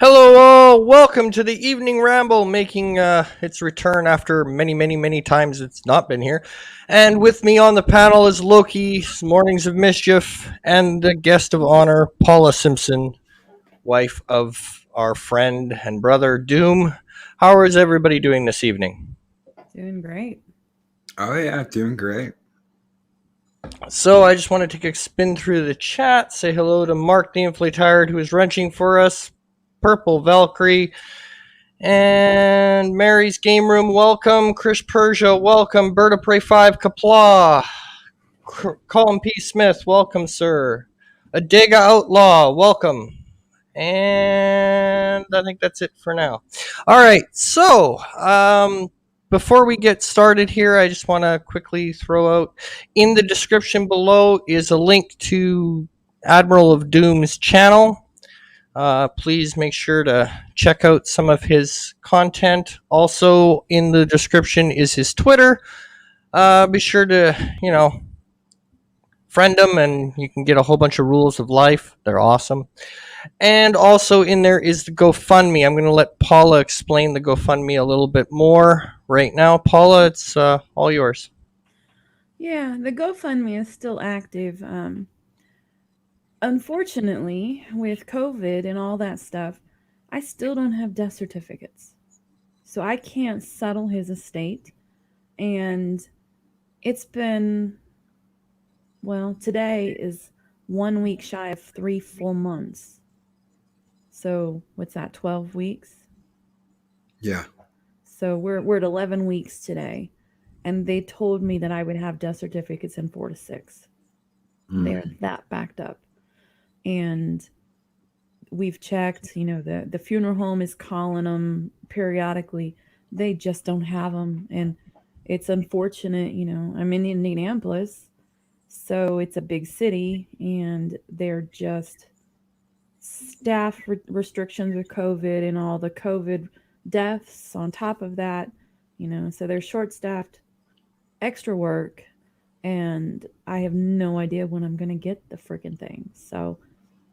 Hello, all. Welcome to the evening ramble, making its return after many, many, many times it's not been here. And with me on the panel is Loki, Mornings of Mischief, and the guest of honor, Paula Simpson, wife of our friend and brother Doom. How is everybody doing this evening? Doing great. Oh yeah, doing great. So I just want to take a spin through the chat, say hello to Mark the Inflatired, who is wrenching for us, Purple Valkyrie, and Mary's Game Room, welcome. Chris Persia, welcome. Berta Prey 5, Kapla. Colin P. Smith, welcome, sir. Adega Outlaw, welcome. And I think that's it for now. All right, so before we get started here, I just want to quickly throw out in the description below is a link to Admiral of Doom's channel. Please make sure to check out some of his content. Also, in the description is his Twitter. Be sure to, friend him and you can get a whole bunch of rules of life. They're awesome. And also in there is the GoFundMe. I'm going to let Paula explain the GoFundMe a little bit more right now. Paula, it's all yours. Yeah, the GoFundMe is still active. Unfortunately, with COVID and all that stuff, I still don't have death certificates. So I can't settle his estate. And it's been, well, today is 1 week shy of 3 full months. So what's that, 12 weeks? Yeah. So we're at 11 weeks today. And they told me that I would have death certificates in 4 to 6. They're that backed up. And we've checked, the funeral home is calling them periodically. They just don't have them. And it's unfortunate, I'm in Indianapolis, so it's a big city, and they're just staff restrictions with COVID and all the COVID deaths on top of that, so they're short staffed, extra work, and I have no idea when I'm going to get the freaking thing. So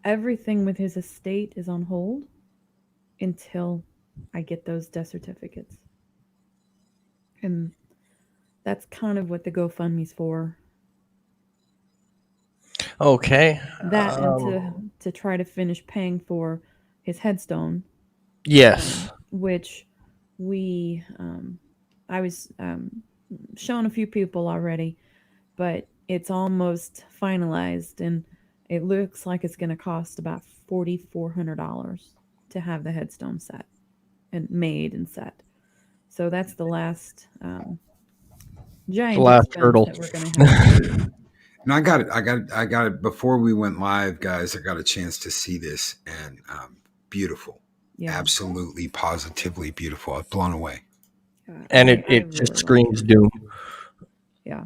everything with his estate is on hold until I get those death certificates. And that's kind of what the GoFundMe's for. Okay. That and to try to finish paying for his headstone, Yes. which we I was showing a few people already, but it's almost finalized, and it looks like it's going to cost about $4,400 to have the headstone set and made and set. So that's the last The giant last expense hurdle. that we're going to have to do. And I got it. I got it. Before we went live, guys, I got a chance to see this, and beautiful. Yeah. Absolutely, positively beautiful. I'm blown away. And I it really just like screams it. Doom. Yeah.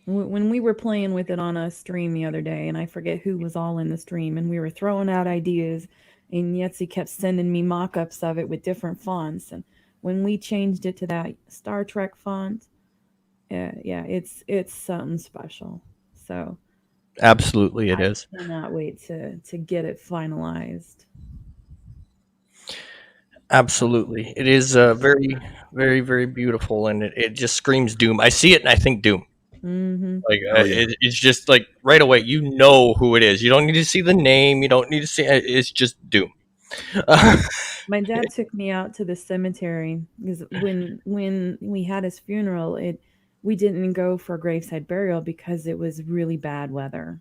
When we were playing with it on a stream the other day, and I forget who was all in the stream, and we were throwing out ideas, and Yetzi kept sending me mock-ups of it with different fonts. And when we changed it to that Star Trek font, yeah, it's something special. So Absolutely, it I is. cannot wait to get it finalized. Absolutely. It is very, very, very beautiful, and it just screams Doom. I see it and I think Doom. Mm-hmm. Like Oh yeah. it's just like right away, you know who it is. You don't need to see the name. You don't need to see. It's just Doom. My dad took me out to the cemetery because when we had his funeral, it we didn't go for graveside burial because it was really bad weather,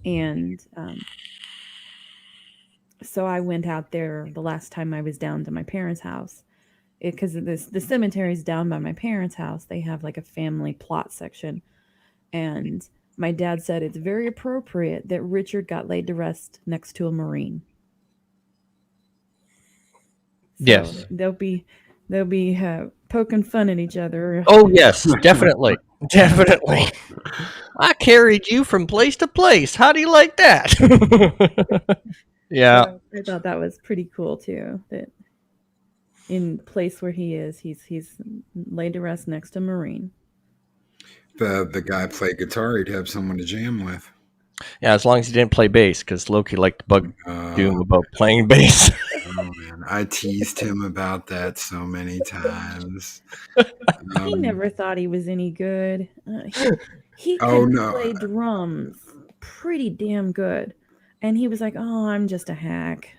and so I went out there the last time I was down to my parents' house because the cemetery's down by my parents' house. They have like a family plot section, and my dad said it's very appropriate that Richard got laid to rest next to a Marine. So Yes. they'll be poking fun at each other. Oh yes, definitely, definitely. I carried you from place to place. How do you like that? Yeah, So I thought that was pretty cool too. That in place where he is, he's laid to rest next to Marine. The guy played guitar. He'd have someone to jam with. Yeah, as long as he didn't play bass, because Loki liked to bug Doom Uh, about playing bass. oh man, I teased him about that so many times. He Um, never thought he was any good. He oh could no, play drums pretty damn good, and he was like, "Oh, I'm just a hack."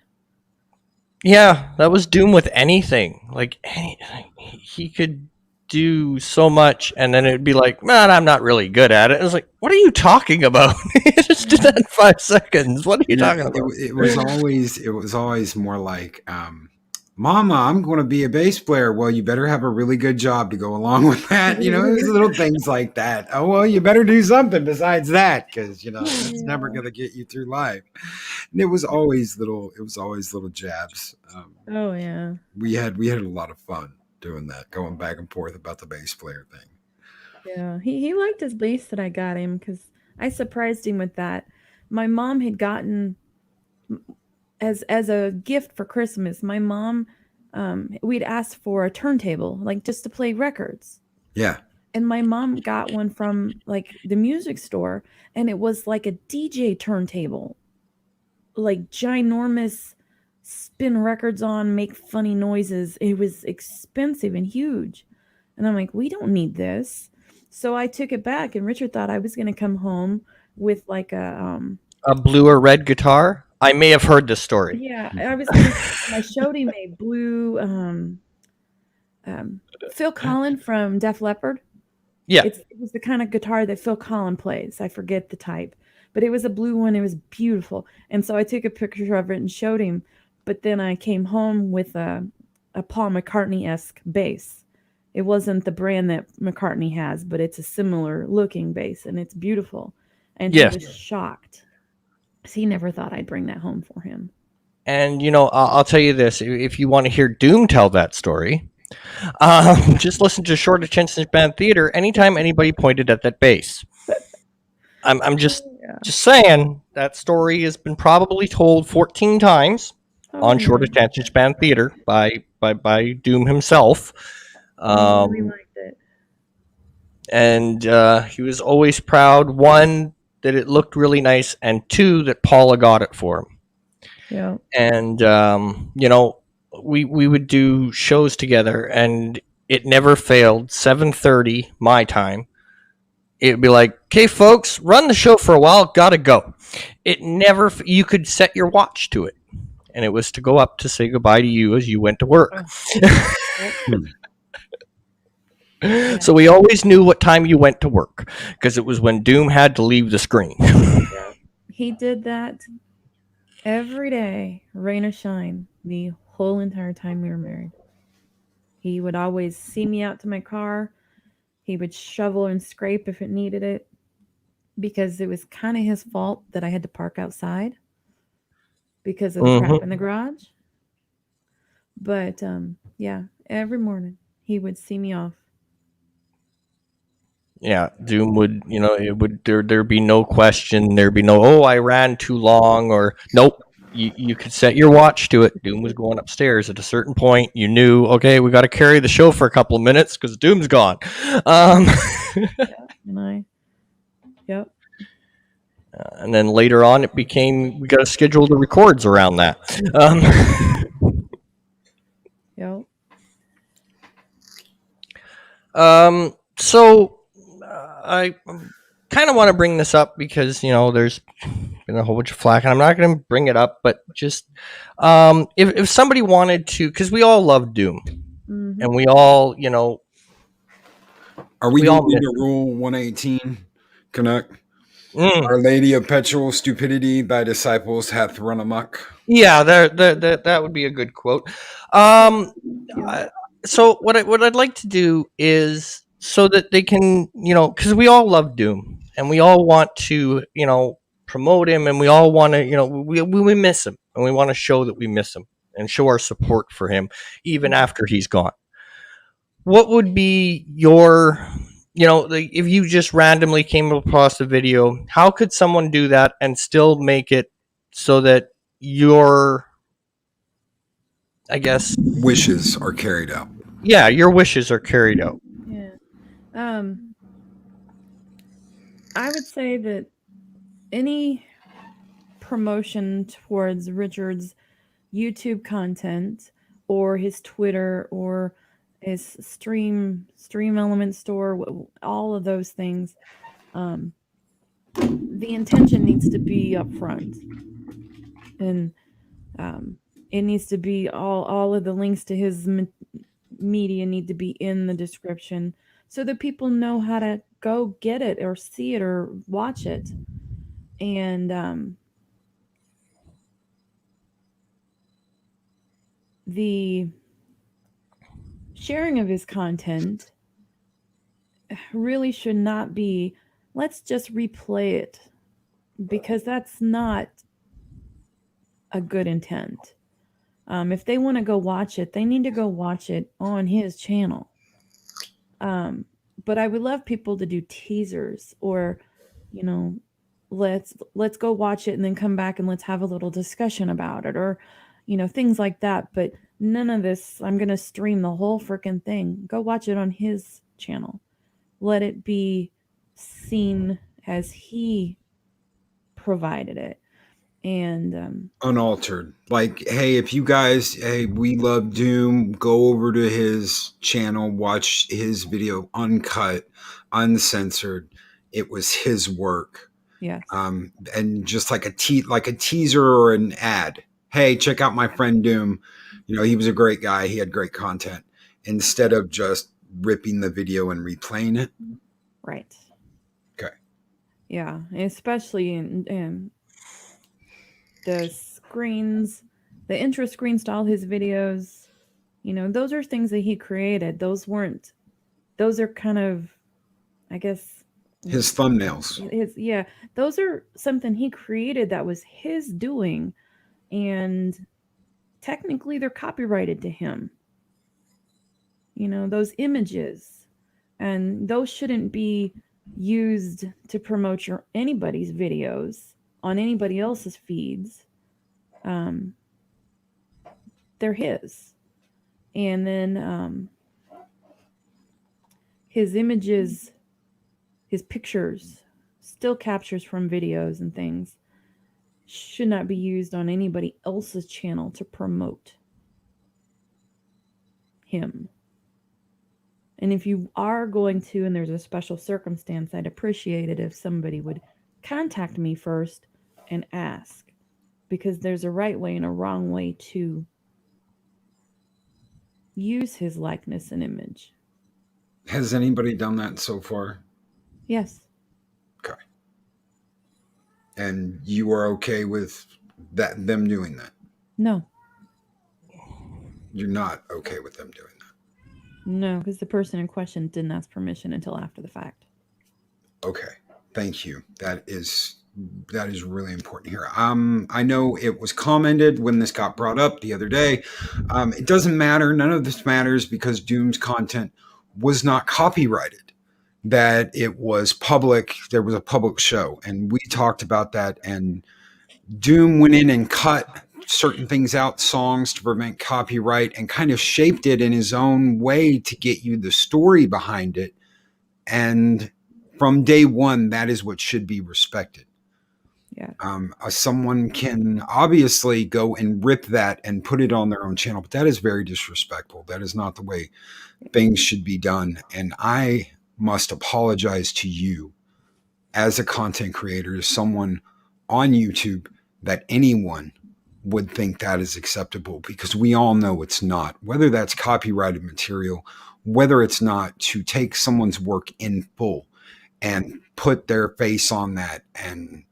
Yeah, that was Doom with anything. Like he could do so much, and then it'd be like, man, I'm not really good at it. It was like, what are you talking about? You just did that in 5 seconds. What are you you know, talking about? it was always more like, Mama, I'm going to be a bass player. Well, you better have a really good job to go along with that. It was little things like that. Oh well, you better do something besides that, because that's never Yeah. going to get you through life. And it was always little. It was always little jabs. Oh yeah. We had a lot of fun doing that, going back and forth about the bass player thing. Yeah. He liked his bass that I got him because I surprised him with that. My mom had gotten as a gift for Christmas. My mom, we'd asked for a turntable, like just to play records. Yeah, And my mom got one from like the music store, and it was like a DJ turntable, like ginormous, spin records on, make funny noises. It was expensive and huge. And I'm like, we don't need this. So I took it back, and Richard thought I was going to come home with like A blue or red guitar? I may have heard this story. yeah, I was going to, I showed him a blue, um, Phil Collin from Def Leppard. Yeah, It was the kind of guitar that Phil Collin plays. I forget the type, but it was a blue one. It was beautiful, and so I took a picture of it and showed him. But then I came home with a Paul McCartney esque bass. It wasn't the brand that McCartney has, but it's a similar looking bass, and it's beautiful. And he yes. was shocked. 'Cause he never thought I'd bring that home for him. And I'll tell you this: if you want to hear Doom tell that story, just listen to Short Attention Span Theater. Anytime anybody pointed at that bass, I'm just Yeah. saying that story has been probably told 14 times Oh on Short yeah. Attention Span Theater by Doom himself. He really Um, liked it. and he was always proud, one, that it looked really nice, and two, that Paula got it for him. Yeah. And we would do shows together, and it never failed. 7:30 my time. It'd be like, okay, folks, run the show for a while. Gotta go. It never. You could set your watch to it, and it was to go up to say goodbye to you as you went to work. Yeah. So we always knew what time you went to work because it was when Doom had to leave the screen. Yeah. He did that every day, rain or shine, the whole entire time we were married. He would always see me out to my car. He would shovel and scrape if it needed it because it was kind of his fault that I had to park outside because of the crap in Hmm. the garage. But yeah, every morning he would see me off. Yeah, Doom would, it would there'd be no question. There'd be no, oh, I ran too long, or nope. You could set your watch to it. Doom was going upstairs at a certain point. You knew, okay, we got to carry the show for a couple of minutes because Doom's gone. Um, And I, yep, and then later on, it became we got to schedule the records around that. yep. So I kind of want to bring this up because there's been a whole bunch of flack, and I'm not going to bring it up, but just if somebody wanted to, because we all love Doom, Hmm. and we all are we we all moving miss. to Rule 118, Canuck? Mm, Our Lady of Perpetual Stupidity, thy disciples hath run amok. yeah, that would be a good quote. Um, Yeah. I- so what I'd like to do is so that they can because we all love Doom and we all want to promote him, and we all want to we miss him, and we want to show that we miss him and show our support for him even after he's gone. What would be your like if you just randomly came across a video, how could someone do that and still make it so that your, I guess, Wishes are carried out. yeah, your wishes are carried out? Yeah. I would say that any promotion towards Richard's YouTube content or his Twitter or his stream element store, all of those things, the intention needs to be up front, and it needs to be all of the links to his media need to be in the description so that people know how to go get it or see it or watch it. And the sharing of his content really should not be, let's just replay it, because that's not a good intent. If they want to go watch it, they need to go watch it on his channel. But I would love people to do teasers, or, you know, let's go watch it and then come back and let's have a little discussion about it, or, you know, things like that. But none of this, I'm going to stream the whole freaking thing. Go watch it on his channel. Let it be seen as he provided it. And unaltered. Like, hey, if you guys, hey, we love Doom, go over to his channel, watch his video uncut, uncensored. It was his work. yes. And just like a teaser or an ad. Hey, check out my friend Doom. You know, he was a great guy. He had great content. Instead of just ripping the video and replaying it. Right. Okay. Yeah, especially in the screens, the intro screens to all his videos. You know, those are things that he created. Those are kind of, I guess, his thumbnails. Yeah, those are something he created that was his doing, and technically they're copyrighted to him. You know, those images, and those shouldn't be used to promote anybody's videos on anybody else's feeds. They're his. And then his images, his pictures, still captures from videos and things, should not be used on anybody else's channel to promote him. And if you are going to, and there's a special circumstance, I'd appreciate it if somebody would contact me first and ask, because there's a right way and a wrong way to use his likeness and image. Has anybody done that so far? Yes. Okay. And you are okay with them doing that? No. You're not okay with them doing that? No, because the person in question didn't ask permission until after the fact. Okay. Thank you. That is really important here. I know it was commented when this got brought up the other day. It doesn't matter. None of this matters because Doom's content was not copyrighted. That it was public. There was a public show, and we talked about that. And Doom went in and cut certain things out, songs, to prevent copyright, and kind of shaped it in his own way to get you the story behind it. And from day one, that is what should be respected. Yeah. Someone can obviously go and rip that and put it on their own channel, but that is very disrespectful. That is not the way things should be done. And I must apologize to you as a content creator, as someone on YouTube, that anyone would think that is acceptable, because we all know it's not. Whether that's copyrighted material, whether it's not, to take someone's work in full and put their face on that and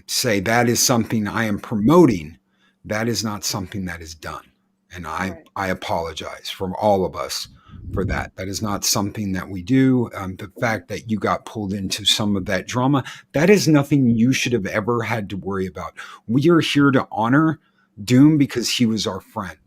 say that is something I am promoting, that is not something that is done. And I apologize from all of us for that. That is not something that we do. The fact that you got pulled into some of that drama, that is nothing you should have ever had to worry about. We are here to honor Doom because he was our friend.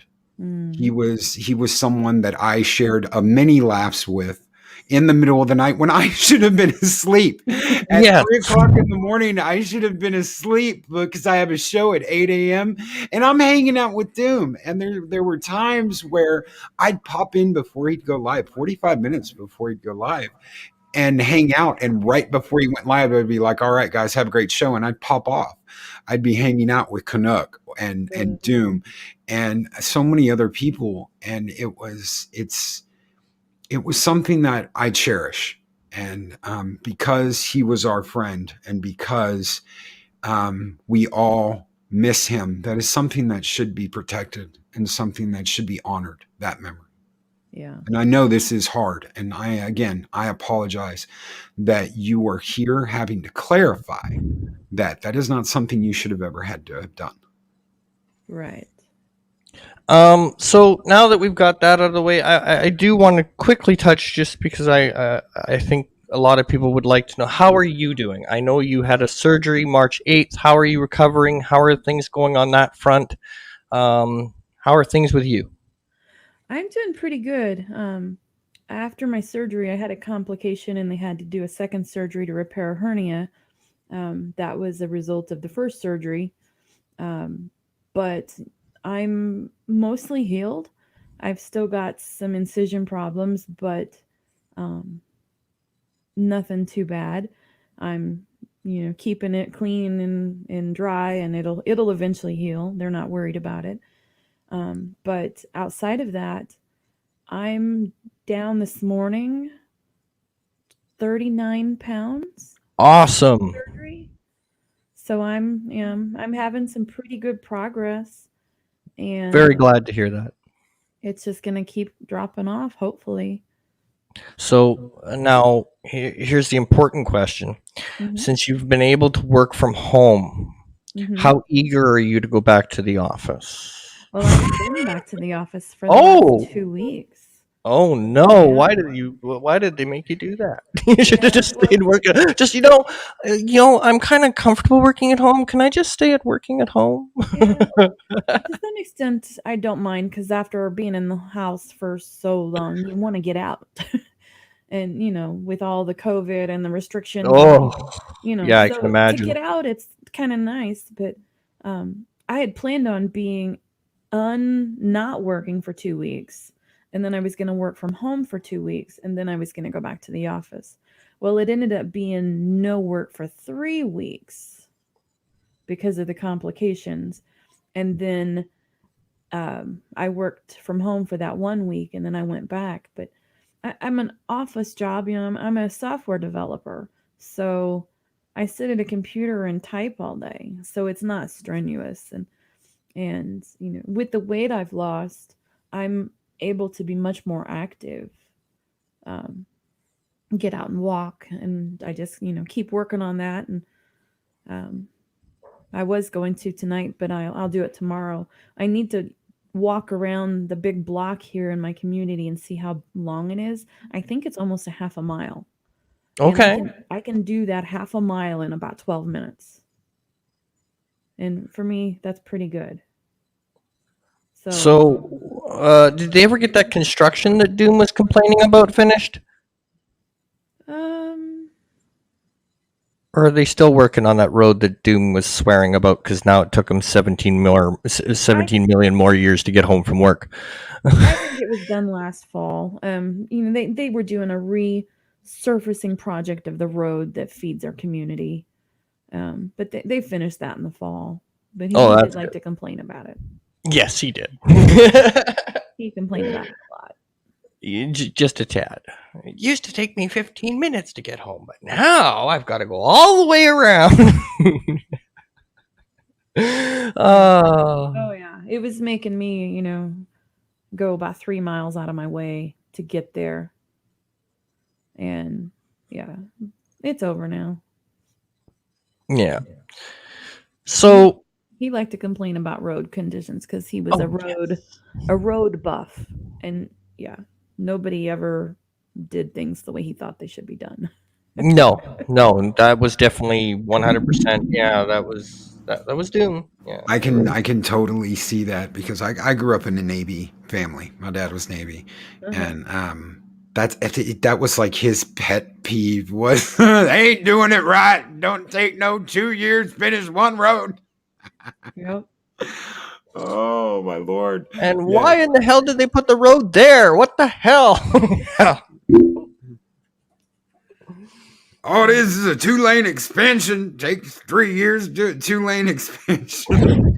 He was someone that I shared many laughs with in the middle of the night when I should have been asleep. At 3 o'clock in the morning, I should have been asleep because I have a show at 8 a.m. and I'm hanging out with Doom. And there were times where I'd pop in before he'd go live, 45 minutes before he'd go live. and hang out. And right before he went live, I'd be like, all right, guys, have a great show. And I'd pop off. I'd be hanging out with Canuck and Doom and so many other people. And it was something that I cherish. And because he was our friend and because we all miss him, that is something that should be protected and something that should be honored, that memory. Yeah. And I know this is hard. And I apologize that you are here having to clarify that that is not something you should have ever had to have done. Right. So now that we've got that out of the way, I do want to quickly touch, just because I think a lot of people would like to know, how are you doing? I know you had a surgery March 8th. How are you recovering? How are things going on that front? How are things with you? I'm doing pretty good. After my surgery, I had a complication and they had to do a second surgery to repair a hernia. That was a result of the first surgery. But I'm mostly healed. I've still got some incision problems, but nothing too bad. I'm, keeping it clean and dry, and it'll eventually heal. They're not worried about it. But outside of that, I'm down this morning 39 pounds. Awesome. Surgery. So I'm having some pretty good progress, and Very glad to hear that. it's just going to keep dropping off, hopefully. So now here's the important question. Mhm. Since you've been able to work from home, Mhm. how eager are you to go back to the office? Well, I've been back to the office for the Oh! last 2 weeks. Oh no! Yeah. Why did they make you do that? You should have Yeah, just stayed working. Just I'm kind of comfortable working at home. Can I just stay at working at home? Yeah. To some extent, I don't mind, because after being in the house for so long, you want to get out. And, with all the COVID and the restrictions, Oh, yeah, I can so to imagine. get out, it's kind of nice. But I had planned on being not working for 2 weeks, and then I was going to work from home for 2 weeks, and then I was going to go back to the office. Well, it ended up being no work for 3 weeks because of the complications. And then I worked from home for that 1 week, and then I went back. But I'm an office job, I'm a software developer. So I sit at a computer and type all day. So it's not strenuous. And with the weight I've lost, I'm able to be much more active. Get out and walk, and I just keep working on that. And I was going to tonight, but I'll do it tomorrow. I need to walk around the big block here in my community and see how long it is. I think it's almost a half a mile. Okay. And I can do that half a mile in about 12 minutes. And for me, that's pretty good. So, did they ever get that construction that Doom was complaining about finished? Or are they still working on that road that Doom was swearing about, because now it took him 17 million more years to get home from work? I think it was done last fall. They were doing a resurfacing project of the road that feeds our community. But they finished that in the fall. But he did like to complain about it. Yes, he did. He complained about it a lot. Just a tad. It used to take me 15 minutes to get home, but now I've got to go all the way around. Oh yeah, it was making me, go about 3 miles out of my way to get there. And yeah, it's over now. Yeah. So he liked to complain about road conditions because he was a road buff, and yeah, nobody ever did things the way he thought they should be done. No, that was definitely 100%. Yeah, that was Doom. Yeah, I can totally see that, because I grew up in a Navy family. My dad was Navy, and that was like his pet peeve was they ain't doing it right. Don't take no 2 years finish one road. Yep. Oh my Lord! And why in the hell did they put the road there? What the hell? all it is a 2-lane expansion. Takes 3 years to do a 2-lane expansion.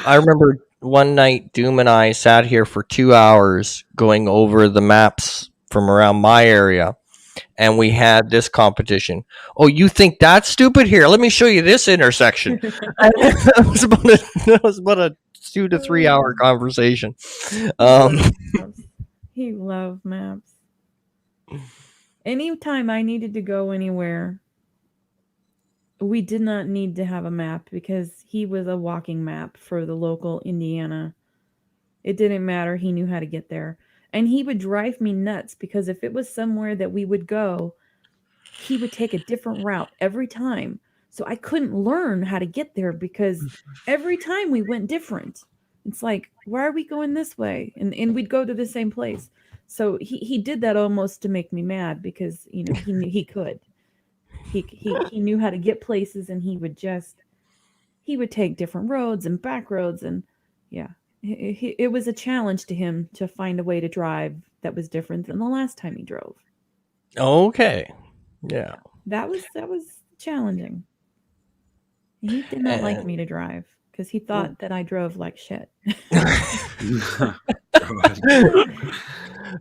I remember one night Doom and I sat here for 2 hours going over the maps from around my area, and we had this competition. Oh, you think that's stupid? Here, let me show you this intersection. That was about a 2 to 3 hour conversation. He loved maps. Anytime I needed to go anywhere, we did not need to have a map because he was a walking map for the local Indiana. It didn't matter. He knew how to get there. And he would drive me nuts because if it was somewhere that we would go, he would take a different route every time. So I couldn't learn how to get there because every time we went different. It's like, why are we going this way? And we'd go to the same place. So he did that almost to make me mad because, you know, he knew he could. He knew how to get places, and he would take different roads and back roads, and yeah. It was a challenge to him to find a way to drive that was different than the last time he drove. Okay. Yeah. That was challenging. He did not like me to drive because he thought that I drove like shit. Everyone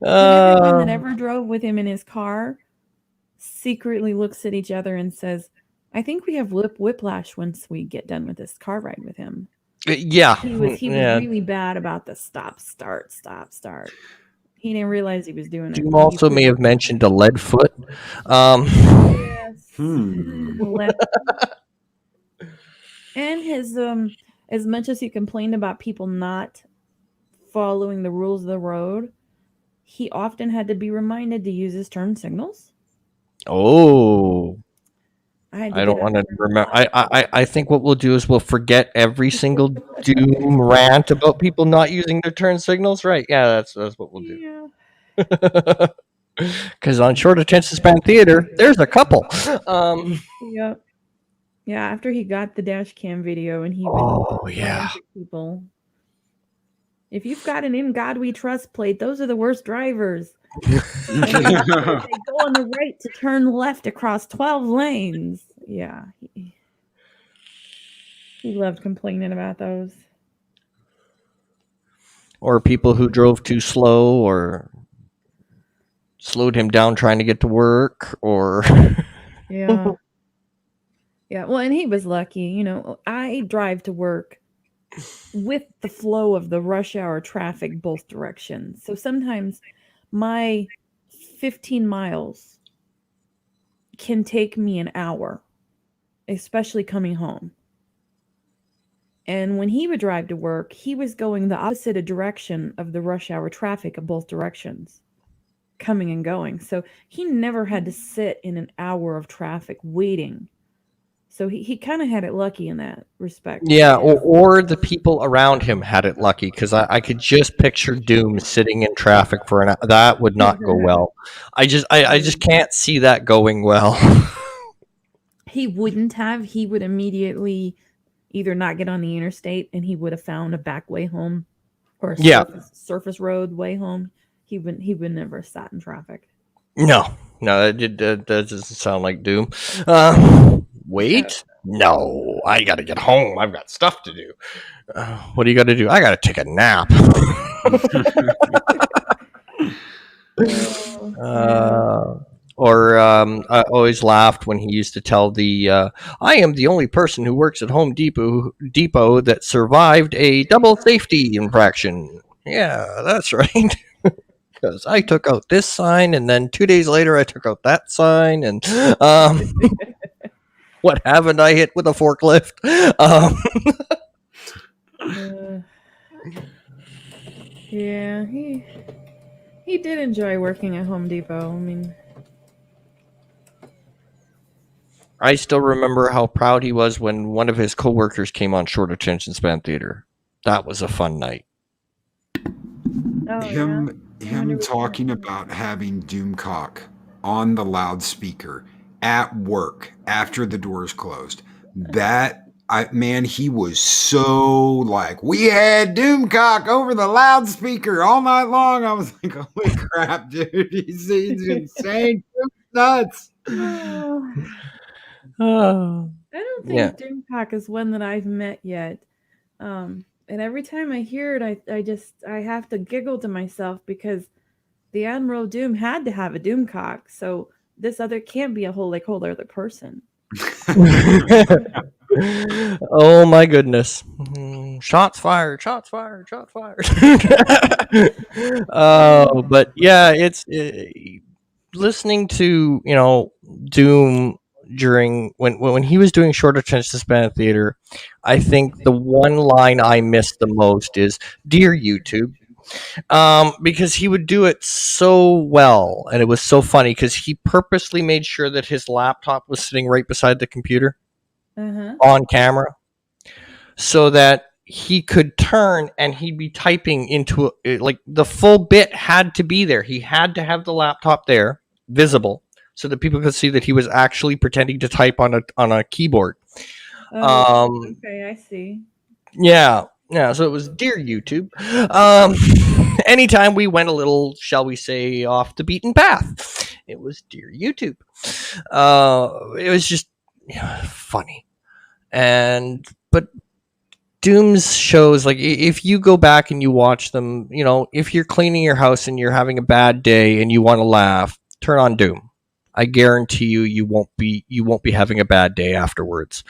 that ever drove with him in his car secretly looks at each other and says, I think we have whiplash once we get done with this car ride with him. Yeah. He was really bad about the stop, start. He didn't realize he was doing it. You also may have mentioned a lead foot. Yes. And his as much as he complained about people not following the rules of the road, he often had to be reminded to use his turn signals. Oh. I don't want to remember. I think what we'll do is we'll forget every single Doom rant about people not using their turn signals. Right? Yeah, that's what we'll do. Because on Short Attention Span Theater, there's a couple. Yep. Yeah, after he got the dash cam video and he would people. If you've got an In God We Trust plate, those are the worst drivers. They go on the right to turn left across 12 lanes. Yeah. He loved complaining about those. Or people who drove too slow or slowed him down trying to get to work or... Yeah. Yeah, well, and he was lucky. You know, I drive to work with the flow of the rush hour traffic both directions. So sometimes my 15 miles can take me an hour, especially coming home. And when he would drive to work, he was going the opposite direction of the rush hour traffic of both directions, coming and going. So he never had to sit in an hour of traffic waiting. So he kind of had it lucky in that respect. Yeah, or the people around him had it lucky, because I could just picture Doom sitting in traffic for an hour. That would not go well. I just can't see that going well. He wouldn't have. He would immediately either not get on the interstate, and he would have found a back way home or a surface road way home. He would never have sat in traffic. No, that doesn't sound like Doom. Wait? No, I gotta get home. I've got stuff to do. What do you gotta do? I gotta take a nap. I always laughed when he used to tell I am the only person who works at Home Depot that survived a double safety infraction. Yeah, that's right. Because I took out this sign, and then 2 days later I took out that sign, and what haven't I hit with a forklift? Yeah, he did enjoy working at Home Depot. I mean, I still remember how proud he was when one of his coworkers came on Short Attention Span Theater. That was a fun night. Him talking about having Doomcock on the loudspeaker at work after the doors closed. He was so like, we had Doomcock over the loudspeaker all night long. I was like, holy crap, dude, he's insane. Nuts. Oh, Oh, I don't yeah. think Doomcock is one that I've met yet. And every time I hear it, I have to giggle to myself because the Admiral Doom had to have a Doomcock, so this other can't be a whole other person. Oh my goodness. Shots fired, shots fired, shots fired. But yeah, it's listening to, Doom during when he was doing short attention span theater. I think the one line I missed the most is "Dear YouTube," because he would do it so well, and it was so funny because he purposely made sure that his laptop was sitting right beside the computer Uh-huh. on camera so that he could turn and he'd be typing into like the full bit had to be there. He had to have the laptop there, visible, so that people could see that he was actually pretending to type on a keyboard. Oh, Um, okay, I see. yeah, yeah. So it was dear YouTube. Um, anytime we went a little, shall we say, off the beaten path, it was dear YouTube. It was just funny, and but Doom's shows, like if you go back and you watch them, if you're cleaning your house and you're having a bad day and you want to laugh, turn on Doom. I guarantee you, you won't be having a bad day afterwards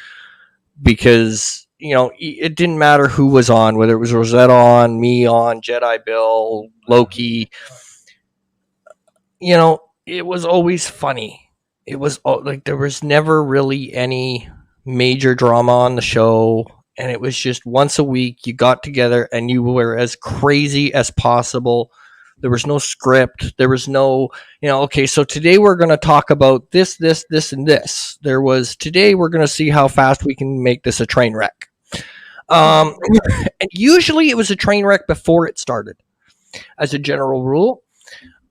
because it didn't matter who was on, whether it was Rosetta on, me on, Jedi Bill, Loki. It was always funny. It was like there was never really any major drama on the show, and it was just once a week you got together and you were as crazy as possible. There was no script. There was no, okay, so today we're going to talk about this, this, this, and this. There was today we're going to see how fast we can make this a train wreck. Um, and usually it was a train wreck before it started, as a general rule.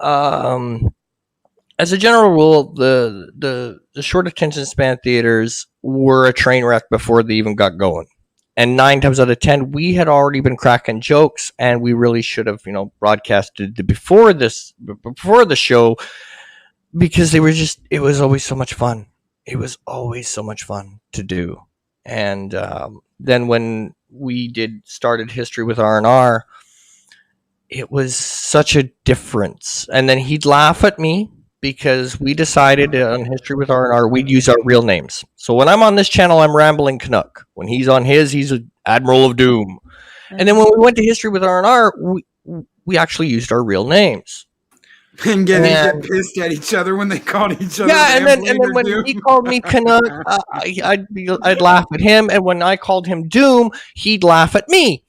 Um, as a general rule, the short attention span theaters were a train wreck before they even got going. And 9 times out of 10, we had already been cracking jokes, and we really should have, broadcasted before the show, because it was always so much fun. It was always so much fun to do. And then when we started history with R&R, it was such a difference. And then he'd laugh at me because we decided on History with R&R we'd use our real names. So when I'm on this channel, I'm Rambling Canuck. When he's on his, he's an Admiral of Doom. And then when we went to History with R&R, we actually used our real names. And get And pissed at each other when they called each other. yeah, and then Rambling or when Doom. he called me Canuck, I'd laugh at him, and when I called him Doom, he'd laugh at me.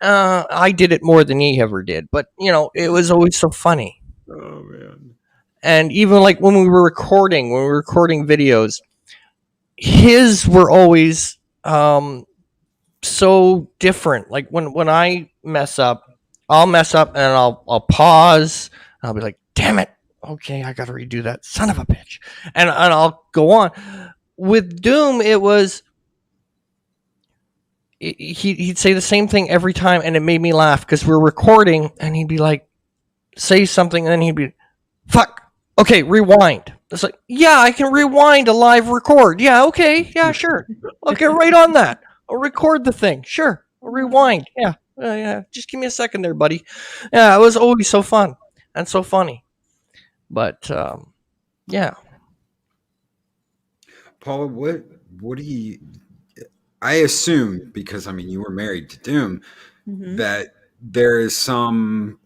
I did it more than he ever did, but it was always so funny. Oh man! And even like when we were recording videos, his were always so different. Like when I mess up, I'll mess up and I'll pause. And I'll be like, "Damn it! Okay, I got to redo that. Son of a bitch!" And I'll go on. With Doom, it was he'd say the same thing every time, and it made me laugh because we're recording, and he'd be like, say something, and then he'd be, "Fuck, okay, rewind." It's like, yeah, I can rewind a live record. Yeah, okay, yeah, sure. I'll get right on that. I'll record the thing. Sure, I'll rewind. Yeah, yeah. Just give me a second there, buddy. Yeah, it was always so fun and so funny. But yeah. Paula, what do you? I assume, because I mean you were married to Doom, Mm-hmm. that there's some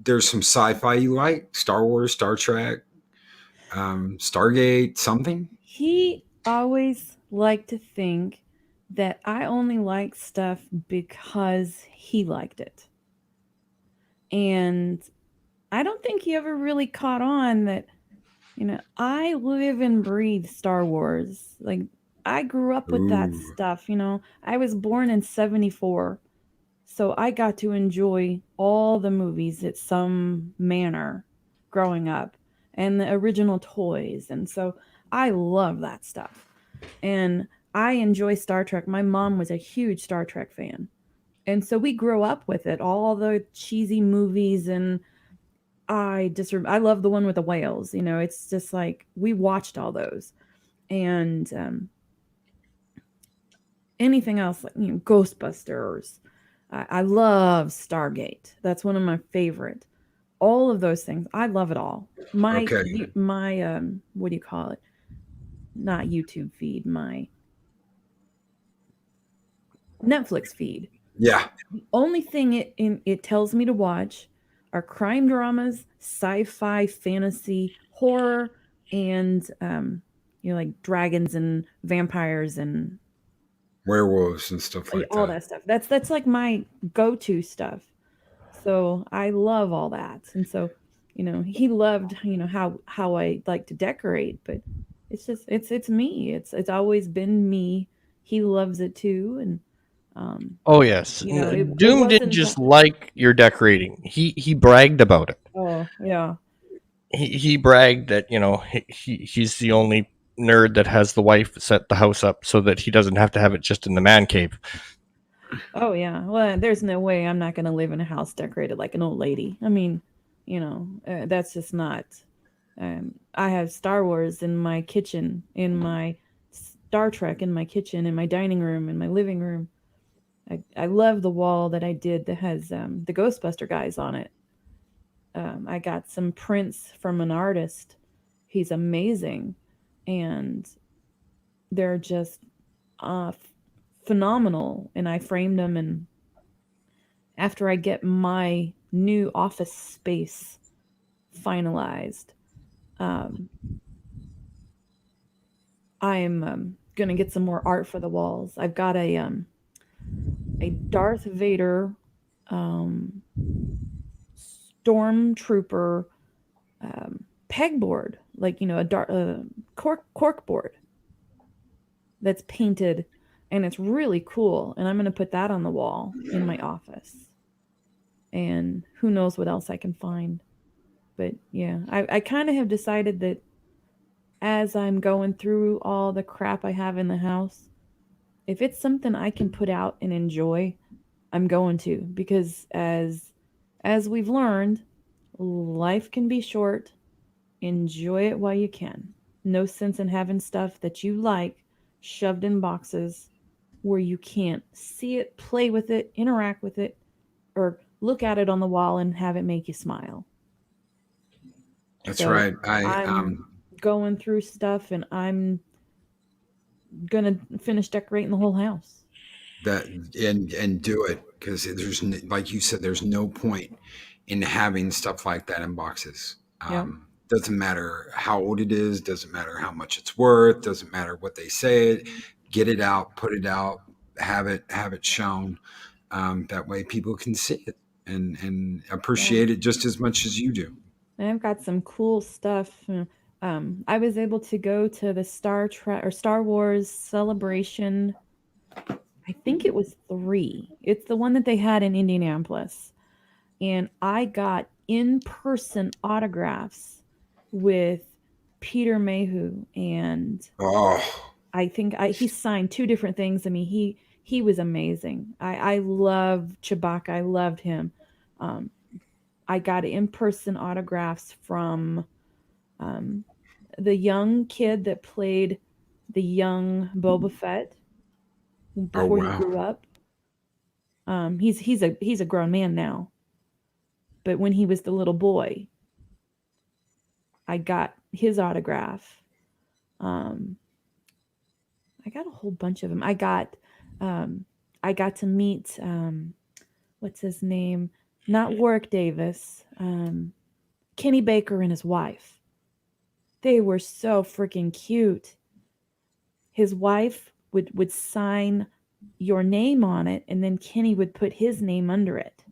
sci-fi you like, Star Wars, Star Trek, Stargate, something. He always liked to think that I only like stuff because he liked it. And I don't think he ever really caught on that, I live and breathe Star Wars. Like, I grew up with that Ooh. stuff, I was born in 74. So I got to enjoy all the movies at some manner growing up and the original toys. And so I love that stuff. And I enjoy Star Trek. My mom was a huge Star Trek fan. And so we grew up with it, all the cheesy movies. And I love the one with the whales. It's just like we watched all those, and anything else like Ghostbusters. I love Stargate. That's one of my favorite. All of those things, I love it all. Okay. My what do you call it? Not YouTube feed, my Netflix feed. Yeah. The only thing it tells me to watch are crime dramas, sci-fi, fantasy, horror, and like dragons and vampires and Werewolves and stuff like all that. that stuff. That's like my go-to stuff. So I love all that. And so, he loved, how I like to decorate, but it's just it's me. It's always been me. He loves it too. And Oh yes, it Doom didn't wasn't just like your decorating. He bragged about it. oh, yeah. He bragged that he's the only nerd that has the wife set the house up so that he doesn't have to have it just in the man cave. Oh, yeah. Well, there's no way I'm not going to live in a house decorated like an old lady. I mean, that's just not. I have Star Wars in my kitchen, in my Star Trek in my kitchen, in my dining room, in my living room. I love the wall that I did that has the Ghostbuster guys on it. I got some prints from an artist. He's amazing. And they're just uh, phenomenal. And I framed them. And after I get my new office space finalized, I'm going to get some more art for the walls. I've got a Darth Vader stormtrooper pegboard, like a cork board that's painted, and it's really cool. And I'm going to put that on the wall in my office. And who knows what else I can find. But yeah, I kind of have decided that as I'm going through all the crap I have in the house, if it's something I can put out and enjoy, I'm going to, because as we've learned, life can be short. Enjoy it while you can. No sense in having stuff that you like shoved in boxes where you can't see it, play with it, interact with it, or look at it on the wall and have it make you smile. That's So right. I'm going through stuff, and I'm gonna finish decorating the whole house. that and do it, because like you said, there's no point in having stuff like that in boxes. Yeah. Doesn't matter how old it is, doesn't matter how much it's worth, doesn't matter what they say. Get it out, put it out, have it shown. That way people can see it and Yeah. appreciate it just as much as you do. And I've got some cool stuff. I was able to go to the Star Trek or Star Wars celebration. I think it was 3. It's the one that they had in Indianapolis. And I got in-person autographs with Peter Mayhew, and Oh, I think he signed 2 different things. I mean, he was amazing. I love Chewbacca. I loved him. Um, I got in-person autographs from um, the young kid that played the young Boba Fett oh before he wow. grew up. He's a grown man now, but when he was the little boy, I got his autograph. I got a whole bunch of them. I got to meet what's his name? Not Warwick Davis. Kenny Baker and his wife. They were so freaking cute. His wife would sign your name on it, and then Kenny would put his name under it,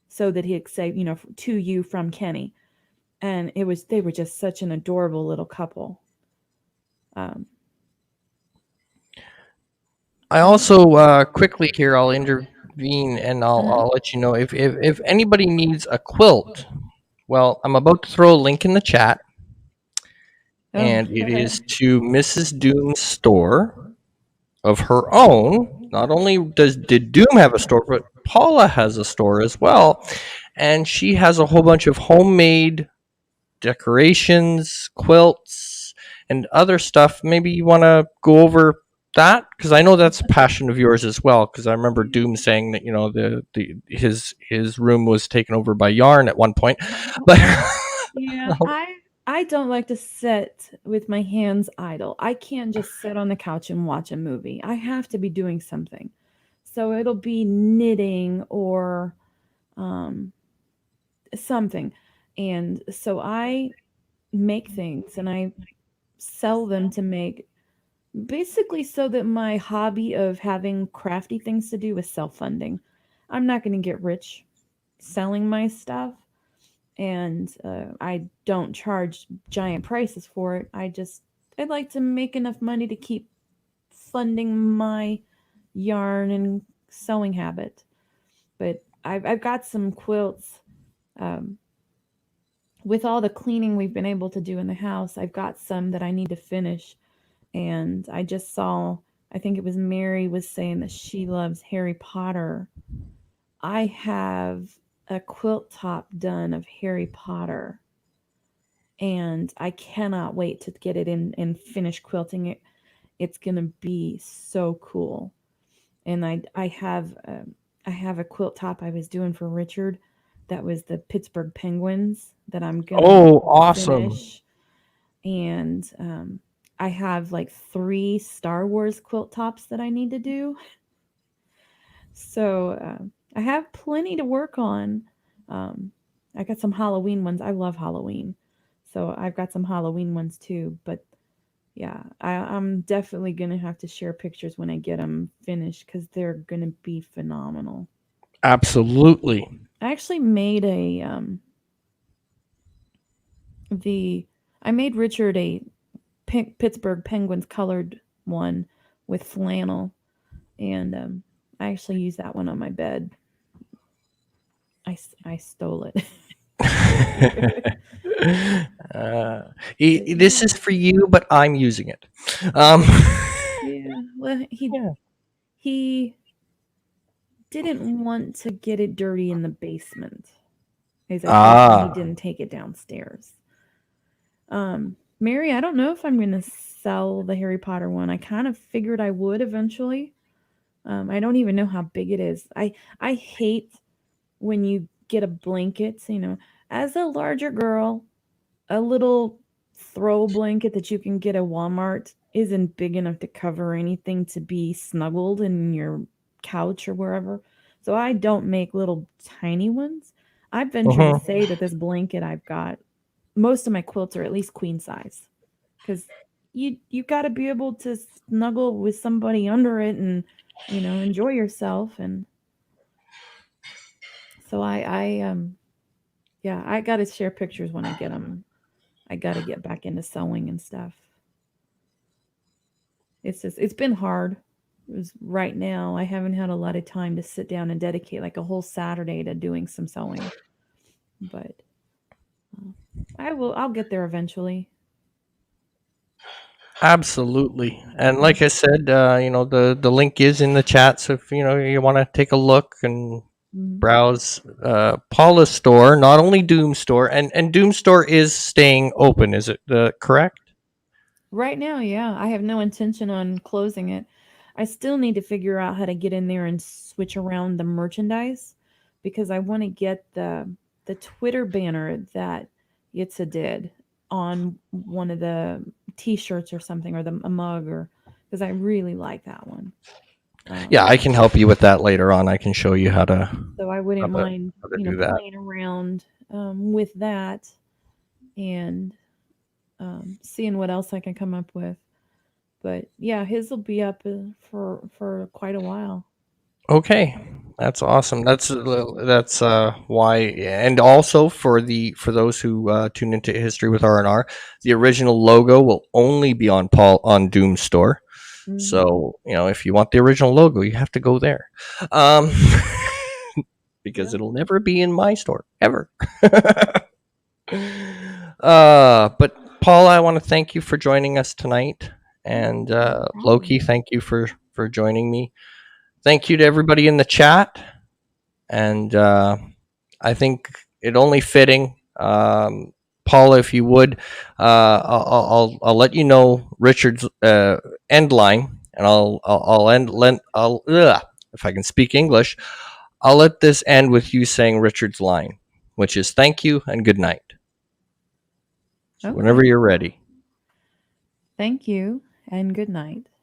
so that he'd say, to you from Kenny. And they were just such an adorable little couple. I also quickly here I'll intervene and I'll let you know if anybody needs a quilt. Well, I'm about to throw a link in the chat, and it is to Mrs. Doom's store of her own. Not only did Doom have a store, but Paula has a store as well. and she has a whole bunch of homemade decorations, quilts, and other stuff. Maybe you want to go over that, because I know that's a passion of yours as well. Because I remember Doom saying that his room was taken over by yarn at one point, but Yeah, I don't like to sit with my hands idle. I can't just sit on the couch and watch a movie. I have to be doing something. So it'll be knitting or um, something. And so I make things and I sell them to make basically so that my hobby of having crafty things to do is self-funding. I'm not going to get rich selling my stuff, and I don't charge giant prices for it. I'd like to make enough money to keep funding my yarn and sewing habit. But I've got some quilts. Um, with all the cleaning we've been able to do in the house, I've got some that I need to finish. And I just saw, I think it was Mary was saying that she loves Harry Potter. I have a quilt top done of Harry Potter, and I cannot wait to get it in and finish quilting it. It's gonna be so cool. And I have a quilt top I was doing for Richard. That was the Pittsburgh Penguins that I'm gonna oh, awesome. finish. And I have like 3 Star Wars quilt tops that I need to do. So I have plenty to work on. Um, I got some Halloween ones. I love Halloween. So I've got some Halloween ones too. But yeah, I'm definitely going to have to share pictures when I get them finished because they're going to be phenomenal. Absolutely. I actually made the, I made Richard a Pittsburgh Penguins colored one with flannel. And I actually used that one on my bed. I stole it. uh, But this yeah, is for you, but I'm using it. Um, yeah. Well, yeah. he didn't want to get it dirty in the basement. Is I guess when he Ah, didn't take it downstairs. Mary, I don't know if I'm gonna sell the Harry Potter one. I kind of figured I would eventually. I don't even know how big it is. I hate when you get a blanket. As a larger girl, a little throw blanket that you can get at Walmart isn't big enough to cover anything to be snuggled in your couch or wherever. So I don't make little tiny ones. I venture to mhm. say that this blanket I've got, most of my quilts are at least queen size, because you got to be able to snuggle with somebody under it and enjoy yourself. And so yeah, I got to share pictures when I get them. I got to get back into sewing and stuff. It's been hard. Right now I haven't had a lot of time to sit down and dedicate like a whole Saturday to doing some sewing, but uh, I'll get there eventually. Absolutely. And like I said, the link is in the chat. So if you want to take a look and Mhm. browse Paula's store, not only Doom store, and Doom store is staying open. Is it correct? Right now, yeah, I have no intention on closing it. I still need to figure out how to get in there and switch around the merchandise because I want to get the Twitter banner that Yitza did on one of the t-shirts or something, or a mug, or because I really like that one. Yeah, Um, I can help you with that later on. I can show you how to so I how wouldn't to mind, how to do that. playing around with that and seeing what else I can come up with. But yeah, his will be up for quite a while. Okay, that's awesome. That's why, and also for those who tune into History with R&R, the original logo will only be on Doom Store. Mhm. So if you want the original logo, you have to go there, um, because Yeah, it'll never be in my store ever. But Paula, I want to thank you for joining us tonight, yeah, and no Loki, problem. thank you for joining me. Thank you to everybody in the chat, and I think it only fitting. Paula, if you would, I'll let you know Richard's end line, and if I can speak English, I'll let this end with you saying Richard's line, which is thank you and good night. So whenever Okay. you're ready. Thank you and good night.